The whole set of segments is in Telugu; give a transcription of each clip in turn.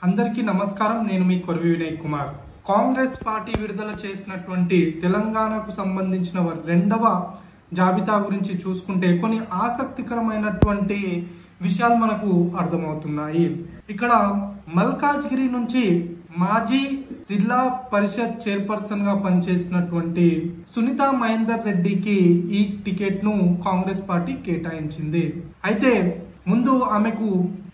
అందరికీ నమస్కారం. నేను మీ కొరవి వినయ్ కుమార్. కాంగ్రెస్ పార్టీ విడుదల చేసినటువంటి తెలంగాణకు సంబంధించిన రెండవ జాబితా గురించి చూసుకుంటే కొన్ని ఆసక్తికరమైనటువంటి విషయాలు మనకు అర్థమవుతున్నాయి. ఇక్కడ మల్కాజ్గిరి నుంచి మాజీ జిల్లా పరిషత్ చైర్పర్సన్ గా పనిచేసినటువంటి సునీత మహేందర్ రెడ్డికి ఈ టికెట్ ను కాంగ్రెస్ పార్టీ కేటాయించింది. అయితే ముందు ఆమెకు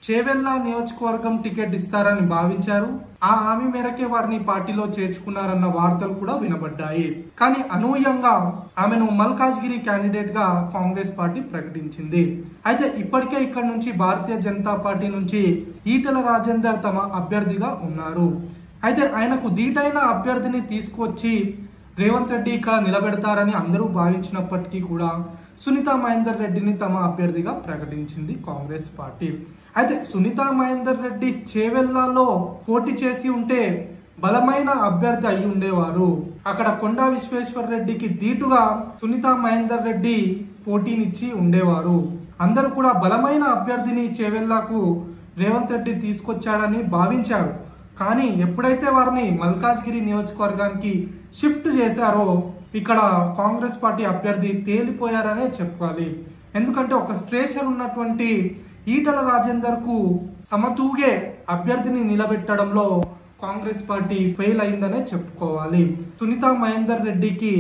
చేవెళ్ల నియోజకవర్గం టికెట్ ఇస్తారని భావించారు. ఆ హామీ మేరకే వారిని పార్టీలో చేర్చుకున్నారన్న వార్తలు కూడా వినబడ్డాయి. కానీ అనూహ్యంగా ఆమెను మల్కాజ్గిరి క్యాండిడేట్ గా కాంగ్రెస్ పార్టీ ప్రకటించింది. అయితే ఇప్పటికే ఇక్కడ నుంచి భారతీయ జనతా పార్టీ నుంచి ఈటెల రాజేందర్ తమ అభ్యర్థిగా ఉన్నారు. అయితే ఆయనకు ధీటైన అభ్యర్థిని తీసుకొచ్చి రేవంత్ రెడ్డి ఇక్కడ నిలబెడతారని అందరూ భావించినప్పటికీ కూడా సునీత మహేందర్ రెడ్డిని తమ అభ్యర్థిగా ప్రకటించింది కాంగ్రెస్ పార్టీ. అయితే సునీత మహేందర్ రెడ్డి చేవెళ్లలో పోటీ చేసి ఉంటే బలమైన అభ్యర్థి అయి ఉండేవారు. అక్కడ కొండా విశ్వేశ్వర్ రెడ్డికి ధీటుగా సునీత మహేందర్ రెడ్డి పోటీనిచ్చి ఉండేవారు. అందరూ కూడా బలమైన అభ్యర్థిని చేవెళ్లకు రేవంత్ రెడ్డి తీసుకొచ్చాడని భావించారు. కానీ ఎప్పుడైతే వారిని మల్కాజ్గిరి నియోజకవర్గానికి షిఫ్ట్ చేశారో ఇక్కడ కాంగ్రెస్ పార్టీ అభ్యర్థి తేలిపోయారనే చెప్పాలి. ఎందుకంటే ఒక స్ట్రేచర్ ఉన్నటువంటి ఈటెల రాజేందర్ కు సమతూగే అభ్యర్థిని నిలబెట్టడంలో కాంగ్రెస్ పార్టీ ఫెయిల్ అయిందనే చెప్పుకోవాలి. సునీత మహేందర్ రెడ్డికి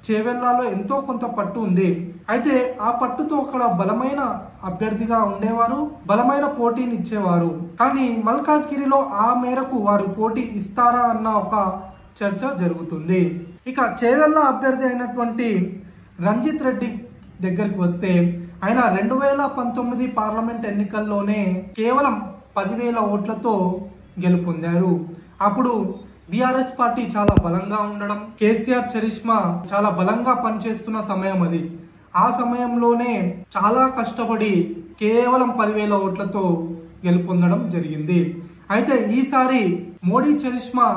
చేవెళ్లలో ఎంతో కొంత పట్టు ఉంది. అయితే ఆ పట్టుతో అక్కడ బలమైన అభ్యర్థిగా ఉండేవారు, బలమైన పోటీని ఇచ్చేవారు. కానీ మల్కాజ్గిరిలో ఆ మేరకు వారు పోటీ ఇస్తారా అన్న ఒక చర్చ జరుగుతుంది. ఇక చేవెళ్ల అభ్యర్థి అయినటువంటి రంజిత్ రెడ్డి దగ్గరికి వస్తే ఆయన 2019 పార్లమెంట్ ఎన్నికల్లోనే కేవలం 10,000 ఓట్లతో గెలుపొందారు. అప్పుడు బీఆర్ఎస్ పార్టీ చాలా బలంగా ఉండడం, కేసీఆర్ చరిష్మా చాలా బలంగా పనిచేస్తున్న సమయం అది. ఆ సమయంలోనే చాలా కష్టపడి కేవలం 10,000 ఓట్లతో గెలుపొందడం జరిగింది. అయితే ఈసారి మోడీ చరిష్మా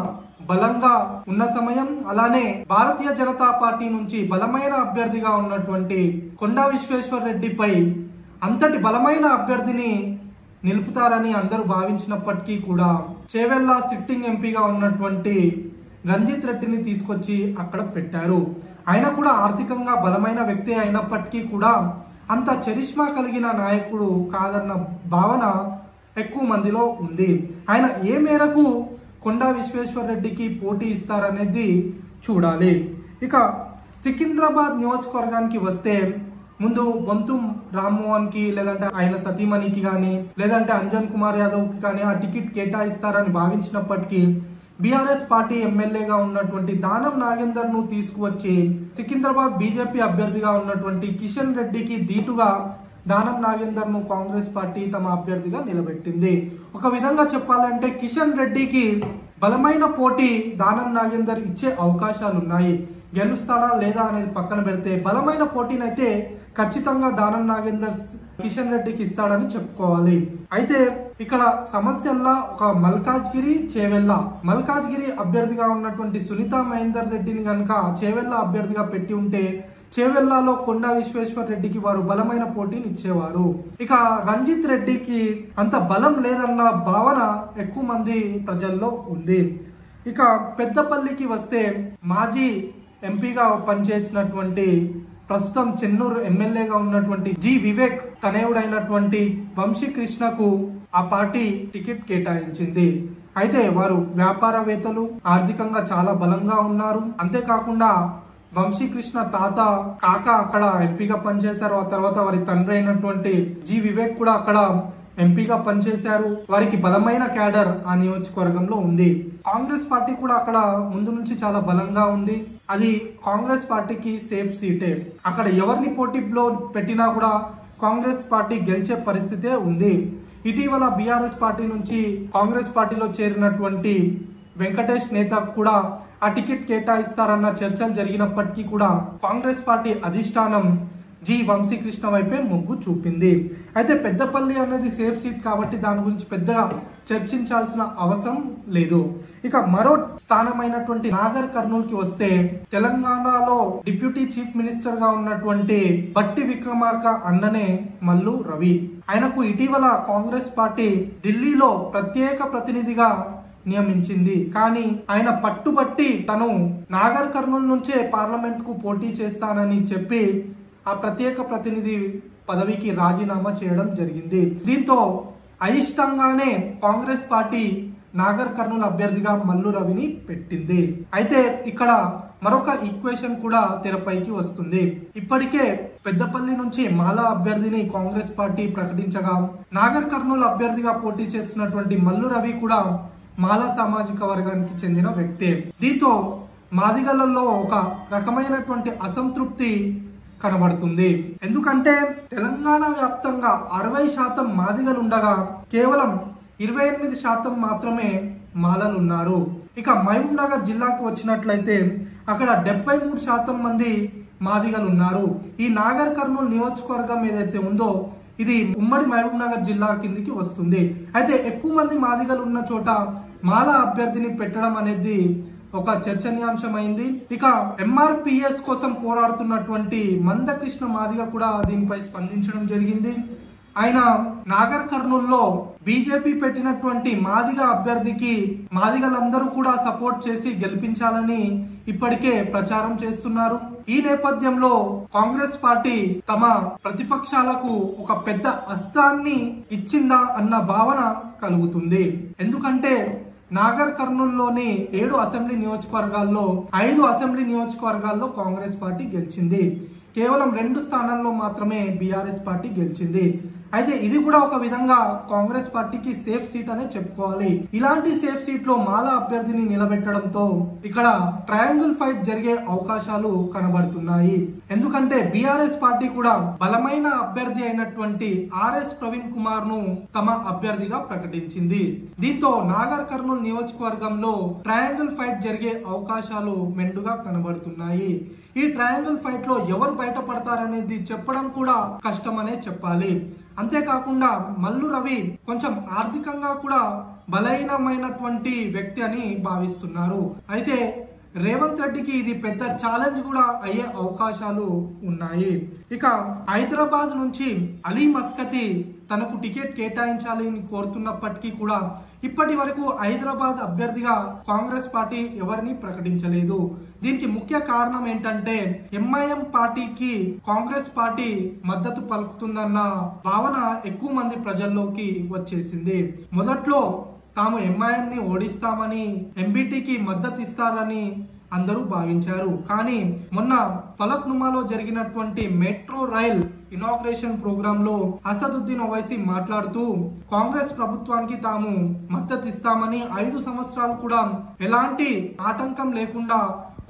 బలంగా ఉన్న సమయం, అలానే భారతీయ జనతా పార్టీ నుంచి బలమైన అభ్యర్థిగా ఉన్నటువంటి కొండా విశ్వేశ్వర్ రెడ్డిపై అంతటి బలమైన అభ్యర్థిని నిలుపుతారని అందరూ భావించినప్పటికీ కూడా చేవెళ్ల సిట్టింగ్ ఎంపీగా ఉన్నటువంటి రంజిత్ రెడ్డిని తీసుకొచ్చి అక్కడ పెట్టారు. ఆయన కూడా ఆర్థికంగా బలమైన వ్యక్తి అయినప్పటికీ కూడా అంత చరిష్మా కలిగిన నాయకుడు కాదన్న భావన ఎక్కువ మందిలో ఉంది. ఆయన ఏ మేరకు కొండా విశ్వేశ్వర్ రెడ్డికి పోటీ ఇస్తారనేది చూడాలి. ఇక సికింద్రాబాద్ నియోజకవర్గానికి వస్తే ముందు బొంతు రామ్మోహన్ కి లేదంటే ఆయన సతీమణికి కానీ లేదంటే అంజన్ కుమార్ యాదవ్ కి కానీ ఆ టికెట్ కేటాయిస్తారని భావించినప్పటికీ బీఆర్ఎస్ పార్టీ ఎమ్మెల్యేగా ఉన్నటువంటి దానం నాగేందర్ ను తీసుకువచ్చి సికింద్రాబాద్ బీజేపీ అభ్యర్థిగా ఉన్నటువంటి కిషన్ రెడ్డికి ధీటుగా దానం నాగేందర్ ను కాంగ్రెస్ పార్టీ తమ అభ్యర్థిగా నిలబెట్టింది. ఒక విధంగా చెప్పాలంటే కిషన్ రెడ్డికి బలమైన పోటీ దానం నాగేందర్ ఇచ్చే అవకాశాలు ఉన్నాయి. గెలుస్తాడా లేదా అనేది పక్కన పెడితే బలమైన పోటీనైతే ఖచ్చితంగా దానం నాగేందర్ కిషన్ రెడ్డికి ఇస్తాడని చెప్పుకోవాలి. అయితే ఇక్కడ సమస్యల్లా ఒక మల్కాజ్గిరి చేవెళ్ల, మల్కాజ్గిరి అభ్యర్థిగా ఉన్నటువంటి సునీత మహేందర్ రెడ్డిని కనుక చేవెళ్ల అభ్యర్థిగా పెట్టి ఉంటే చేవెళ్లలో కొండా విశ్వేశ్వర్ రెడ్డికి వారు బలమైన పోటీని ఇచ్చేవారు. ఇక రంజిత్ రెడ్డికి అంత బలం లేదన్న భావన ఎక్కువ మంది ప్రజల్లో ఉంది. ఇక పెద్దపల్లికి వస్తే మాజీ ఎంపీగా పనిచేసినటువంటి ప్రస్తుతం చెన్నూరు ఎమ్మెల్యేగా ఉన్నటువంటి జి వివేక్ తనయుడైనటువంటి వంశీకృష్ణకు ఆ పార్టీ టికెట్ కేటాయించింది. అయితే వారు వ్యాపారవేత్తలు, ఆర్థికంగా చాలా బలంగా ఉన్నారు. అంతేకాకుండా వంశీకృష్ణ తాత కాక అక్కడ ఎంపీగా పనిచేశారు. ఆ తర్వాత వారి తండ్రి అయినటువంటి జి వివేక్ కూడా అక్కడ ఎంపీగా పనిచేశారు. వారికి బలమైన క్యాడర్ ఆ నియోజకవర్గంలో ఉంది. కాంగ్రెస్ పార్టీ కూడా అక్కడ ముందు నుంచి చాలా బలంగా ఉంది. అది కాంగ్రెస్ పార్టీకి సేఫ్ సీటే. అక్కడ ఎవరిని పోటీలో పెట్టినా కూడా కాంగ్రెస్ పార్టీ గెలిచే పరిస్థితే ఉంది. ఇటీవల బీఆర్ఎస్ పార్టీ నుంచి కాంగ్రెస్ పార్టీలో చేరినటువంటి వెంకటేష్ నేత కూడా ఆ టికెట్ కేటాయిస్తారన్న చర్చలు జరిగినప్పటికీ కూడా కాంగ్రెస్ పార్టీ అధిష్టానం జి వంశీకృష్ణ వైపే మొగ్గు చూపింది. అయితే పెద్దపల్లి అనేది సేఫ్ సీట్ కాబట్టి దాని గురించి పెద్దగా చర్చించాల్సిన అవసరం లేదు. ఇక మరో స్థానమైనటువంటి నాగర్ కర్నూల్ కి వస్తే తెలంగాణలో డిప్యూటీ చీఫ్ మినిస్టర్ గా ఉన్నటువంటి బట్టి విక్రమార్క అన్ననే మల్లు రవి. ఆయనకు ఇటీవల కాంగ్రెస్ పార్టీ ఢిల్లీలో ప్రత్యేక ప్రతినిధిగా నియమించింది. కానీ ఆయన పట్టుబట్టి తను నాగర్ కర్నూల్ నుంచే పార్లమెంట్ కు పోటీ చేస్తానని చెప్పి ఆ ప్రత్యేక ప్రతినిధి పదవికి రాజీనామా చేయడం జరిగింది. దీంతో అయిష్టంగానే కాంగ్రెస్ పార్టీ నాగర్ కర్నూల్ అభ్యర్థిగా మల్లు రవిని పెట్టింది. అయితే ఇక్కడ మరొక ఈక్వేషన్ కూడా తెరపైకి వస్తుంది. ఇప్పటికే పెద్దపల్లి నుంచి మాలా అభ్యర్థిని కాంగ్రెస్ పార్టీ ప్రకటించగా నాగర్ కర్నూల్ అభ్యర్థిగా పోటీ చేస్తున్నటువంటి మల్లు రవి కూడా మాలా సామాజిక వర్గానికి చెందిన వ్యక్తే. దీంతో మాదిగలలో ఒక రకమైనటువంటి అసంతృప్తి కనబడుతుంది. ఎందుకంటే తెలంగాణ వ్యాప్తంగా 60% మాదిగలు ఉండగా కేవలం 28% మాత్రమే మాలలు ఉన్నారు. ఇక మహబూబ్ నగర్ జిల్లాకు వచ్చినట్లయితే అక్కడ 73% మంది మాదిగలు ఉన్నారు. ఈ నాగర్ కర్నూల్ నియోజకవర్గం ఏదైతే ఉందో ఇది ఉమ్మడి మహబూబ్ నగర్ జిల్లా కిందికి వస్తుంది. అయితే ఎక్కువ మంది మాదిగలు ఉన్న చోట మాలా అభ్యర్థిని పెట్టడం అనేది ఒక చర్చనీయాంశమైంది. ఇక ఎంఆర్పిఎస్ కోసం పోరాడుతున్నటువంటి మందకృష్ణ మాదిగ కూడా దీనిపై స్పందించడం జరిగింది. ఆయన నాగర్ కర్నూల్లో బీజేపీ పెట్టినటువంటి మాదిగ అభ్యర్థికి మాదిగలందరూ కూడా సపోర్ట్ చేసి గెలిపించాలని ఇప్పటికే ప్రచారం చేస్తున్నారు. ఈ నేపథ్యంలో కాంగ్రెస్ పార్టీ తమ ప్రతిపక్షాలకు ఒక పెద్ద అస్త్రాన్ని ఇచ్చిందా అన్న భావన కలుగుతుంది. ఎందుకంటే నాగర్ కర్నూల్లోని 7 అసెంబ్లీ నియోజకవర్గాల్లో 5 అసెంబ్లీ నియోజకవర్గాల్లో కాంగ్రెస్ పార్టీ గెలిచింది. కేవలం 2 స్థానాల్లో మాత్రమే బీఆర్ఎస్ పార్టీ గెలిచింది. అయితే ఇది కూడా ఒక విధంగా కాంగ్రెస్ పార్టీకి సేఫ్ సీట్ అనే చెప్పుకోవాలి. ఇలాంటి సేఫ్ సీట్ లో మాలా అభ్యర్థిని నిలబెట్టడంతో ఇక్కడ ట్రయాంగిల్ ఫైట్ జరిగే అవకాశాలు కనబడుతున్నాయి. ఎందుకంటే బీఆర్ఎస్ పార్టీ కూడా బలమైన అభ్యర్థి అయినటువంటి ఆర్ఎస్ ప్రవీణ్ కుమార్ ను తమ అభ్యర్థిగా ప్రకటించింది. దీంతో నాగర్ కర్నూల్ నియోజకవర్గంలో ట్రయాంగిల్ ఫైట్ జరిగే అవకాశాలు మెండుగా కనబడుతున్నాయి. ఈ ట్రయాంగిల్ ఫైట్ లో ఎవరు బయటపడతారనేది చెప్పడం కూడా కష్టమనే చెప్పాలి. అంతేకాకుండా మల్లు రవి కొంచెం ఆర్థికంగా కూడా బలహీనమైనటువంటి వ్యక్తి అని భావిస్తున్నారు. అయితే రేవంత్ రెడ్డికి ఇది పెద్ద ఛాలెంజ్ కూడా అయ్యే అవకాశాలు ఉన్నాయి. ఇక హైదరాబాద్ నుంచి అలీ మస్కతి తనకు టికెట్ కేటాయించాలి అని కోరుతున్నప్పటికీ కూడా ఇప్పటి వరకు హైదరాబాద్ అభ్యర్థిగా కాంగ్రెస్ పార్టీ ఎవరిని ప్రకటించలేదు. దీనికి ముఖ్య కారణం ఏంటంటే ఎంఐఎం పార్టీకి కాంగ్రెస్ పార్టీ మద్దతు పలుకుతుందన్న భావన ఎక్కువ మంది ప్రజల్లోకి వచ్చేసింది. మొదట్లో తాము ఎంఐఎం ని ఓడిస్తామని ఎంబీటీకి మద్దతు ఇస్తారని అందరూ భావించారు. కానీ మొన్న ఫలక్నుమాలో జరిగినటువంటి మెట్రో రైల్ ఇనాగ్రేషన్ ప్రోగ్రామ్ లో అసదుద్దీన్ ఓవైసీ మాట్లాడుతూ కాంగ్రెస్ ప్రభుత్వానికి తాము మద్దతు ఇస్తామని 5 సంవత్సరాలు కూడా ఎలాంటి ఆటంకం లేకుండా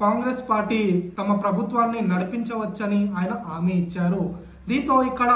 కాంగ్రెస్ పార్టీ తమ ప్రభుత్వాన్ని నడిపించవచ్చని ఆయన హామీ ఇచ్చారు. దీంతో ఇక్కడ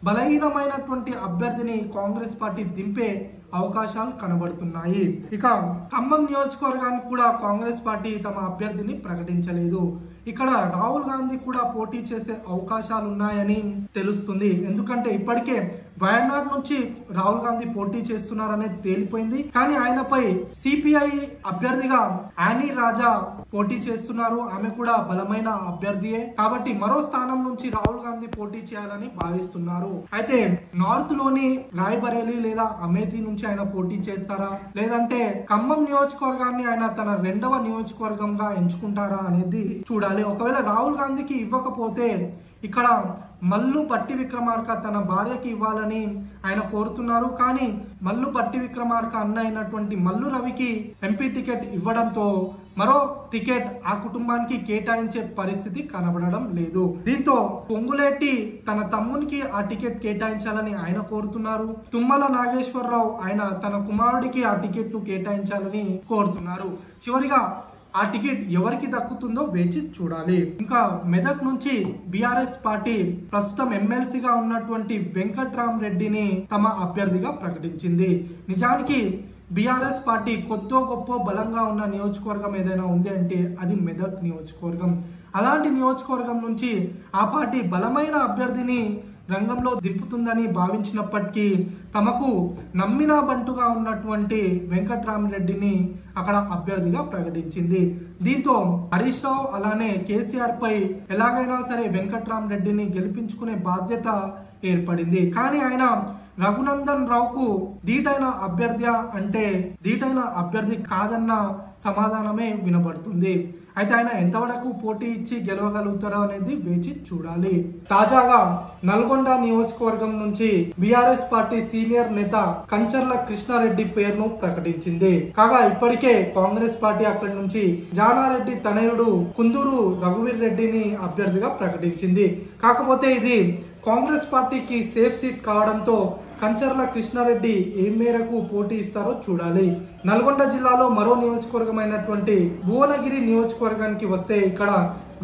బలహీనమైనటువంటి అభ్యర్థిని కాంగ్రెస్ పార్టీ దింపే అవకాశాలు కనబడుతున్నాయి. ఇక ఖమ్మం నియోజకవర్గానికి కూడా కాంగ్రెస్ పార్టీ తమ అభ్యర్థిని ప్రకటించలేదు. ఇక్కడ రాహుల్ గాంధీ కూడా పోటీ చేసే అవకాశాలు ఉన్నాయని తెలుస్తుంది. ఎందుకంటే ఇప్పటికే వయనాడ్ నుంచి రాహుల్ గాంధీ పోటీ చేస్తున్నారనేది తేలిపోయింది. కానీ ఆయనపై సిపిఐ అభ్యర్థిగా యానీ రాజా పోటీ చేస్తున్నారు. ఆమె కూడా బలమైన అభ్యర్థియే కాబట్టి మరో స్థానం నుంచి రాహుల్ గాంధీ పోటీ చేయాలని భావిస్తున్నారు. అయితే నార్త్ లోని రాయ్బరేలీ లేదా అమేథీ నుంచి ఆయన పోటీ చేస్తారా లేదంటే ఖమ్మం నియోజకవర్గాన్ని ఆయన తన 2వ నియోజకవర్గంగా ఎంచుకుంటారా అనేది చూడాలి. ఒకవేళ రాహుల్ గాంధీకి ఇవ్వకపోతే ఇక్కడ మల్లు బట్టి విక్రమార్క తన భార్యకి ఇవ్వాలని ఆయన కోరుతున్నారు. కానీ మల్లు బట్టి విక్రమార్క అన్న అయినటువంటి మల్లు రవికి ఎంపీ టికెట్ ఇవ్వడంతో మరో టికెట్ ఆ కుటుంబానికి కేటాయించే పరిస్థితి కనబడడం లేదు. దీంతో పొంగులేటి తన తమ్మునికి ఆ టికెట్ కేటాయించాలని ఆయన కోరుతున్నారు. తుమ్మల నాగేశ్వరరావు ఆయన తన కుమారుడికి ఆ టికెట్ ను కేటాయించాలని కోరుతున్నారు. చివరిగా ఆ టికెట్ ఎవరికి దక్కుతుందో వేచి చూడాలి. ఇంకా మెదక్ నుంచి బీఆర్ఎస్ పార్టీ ప్రస్తుతం ఎమ్మెల్సీగా ఉన్నటువంటి వెంకట్రామ్ రెడ్డిని తమ అభ్యర్థిగా ప్రకటించింది. నిజానికి బీఆర్ఎస్ పార్టీ కొద్దో గొప్ప బలంగా ఉన్న నియోజకవర్గం ఏదైనా ఉంది అంటే అది మెదక్ నియోజకవర్గం. అలాంటి నియోజకవర్గం నుంచి ఆ పార్టీ బలమైన అభ్యర్థిని రంగంలో దింపుతుందని భావించినప్పటికీ తమకు నమ్మిన బంటుగా ఉన్నటువంటి వెంకట్రామరెడ్డిని అక్కడ అభ్యర్థిగా ప్రకటించింది. దీంతో హరీష్ రావు అలానే కేసీఆర్ పై ఎలాగైనా సరే వెంకట్రామరెడ్డిని గెలిపించుకునే బాధ్యత ఏర్పడింది. కానీ ఆయన రఘునందన్ రావుకు ధీటైన అభ్యర్థి అంటే ధీటైన అభ్యర్థి కాదన్న సమాధానమే వినబడుతుంది. అయితే ఆయన ఎంతవరకు పోటీ ఇచ్చి గెలవగలుగుతారో అనేది వేచి చూడాలి. తాజాగా నల్గొండ నియోజకవర్గం నుంచి బీఆర్ఎస్ పార్టీ సీనియర్ నేత కంచర్ల కృష్ణారెడ్డి పేరును ప్రకటించింది. కాగా ఇప్పటికే కాంగ్రెస్ పార్టీ అక్కడి నుంచి జానారెడ్డి తనయుడు కుందూరు రఘువీర్ రెడ్డిని అభ్యర్థిగా ప్రకటించింది. కాకపోతే ఇది కాంగ్రెస్ పార్టీకి సేఫ్ సీట్ కావడంతో కంచర్ల కృష్ణారెడ్డి ఏ మేరకు పోటీ ఇస్తారో చూడాలి. నల్గొండ జిల్లాలో మరో నియోజకవర్గం అయినటువంటి భువనగిరి నియోజకవర్గానికి వస్తే ఇక్కడ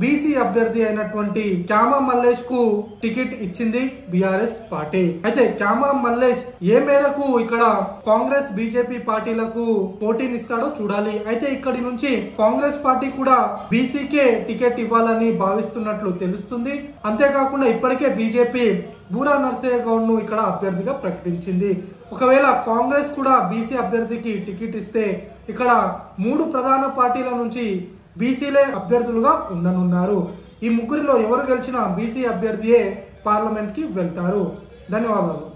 బీసీ అభ్యర్థి అయినటువంటి క్యామా మల్లేష్ కు టికెట్ ఇచ్చింది బీఆర్ఎస్ పార్టీ. అయితే క్యామా మల్లేష్ ఏ మేరకు ఇక్కడ కాంగ్రెస్ బీజేపీ పార్టీలకు పోటీనిస్తాడో చూడాలి. అయితే ఇక్కడి నుంచి కాంగ్రెస్ పార్టీ కూడా బీసీకే టికెట్ ఇవ్వాలని భావిస్తున్నట్లు తెలుస్తుంది. అంతేకాకుండా ఇప్పటికే బీజేపీ బూరా నర్సయ్య గౌడ్ ను ఇక్కడ అభ్యర్థిగా ప్రకటించింది. ఒకవేళ కాంగ్రెస్ కూడా బీసీ అభ్యర్థికి టికెట్ ఇస్తే ఇక్కడ 3 ప్రధాన పార్టీల నుంచి బీసీలే అభ్యర్థులుగా ఉండనున్నారు. ఈ ముగ్గురిలో ఎవరు గెలిచినా బీసీ అభ్యర్థియే పార్లమెంట్ కి వెళ్తారు. ధన్యవాదాలు.